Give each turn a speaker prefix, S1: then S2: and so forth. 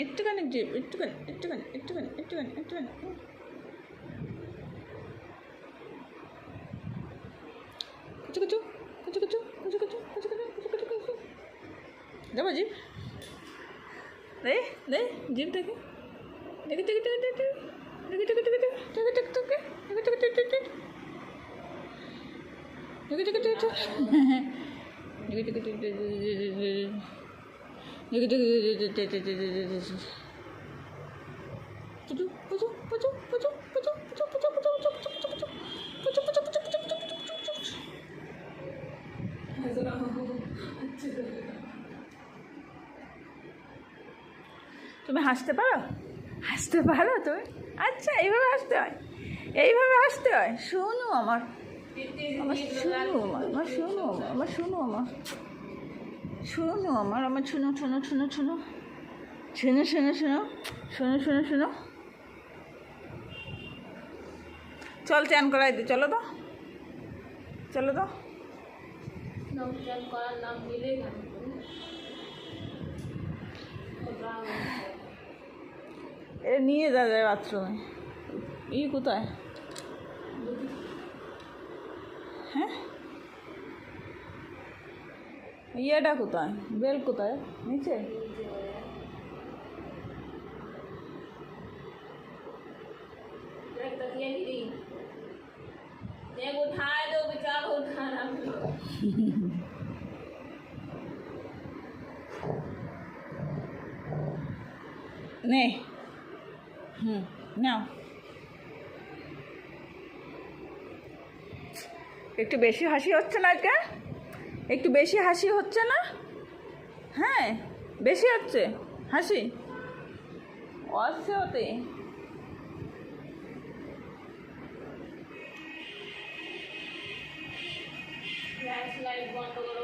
S1: একটুখানি জিভ, একটুখানি একটুখানি একটুখানি একটুখানি একটুখানি। কুচু কুচু কুচু কুচু কুচু কুচু কুচু কুচু কুচু কুচু কুচু। যাবো জিভ, দে দে জিভ দেখে, দেখে দেখে দেখে দেখে দেখে দেখে দেখে দেখে দেখে দেখে দেখে দেখে দেখে দেখে দেখে দেখে দেখে দেখে দেখে তুমি হাসতে পারো? হাসতে পারো তুমি? আচ্ছা, এইভাবে হাসতে হয়, এইভাবে হাসতে হয়। শোনো আমার, আমার শোনো আমার শোনো আমার শোনো আমার শোনো আমার আমার শোনো শোনো শোনো শোনো শোনো শোনো শোনো শোনো শোনো শোনো। চল চান করাই দি, চলো তো, চলো তো। এ নিয়ে যা যায় বাথরুমে। কোথায়? হ্যাঁ, ইয়েটা কোথায়? বেল কোথায়? নিচে? उठाए दो बेचारा, उठाना নে। নাও, একটু বেশি হাসি হচ্ছে না আজকে? একটু বেশি হাসি হচ্ছে না? হ্যাঁ, বেশি হচ্ছে হাসি। আসছে ওতে। লাইট বন্ধ করো।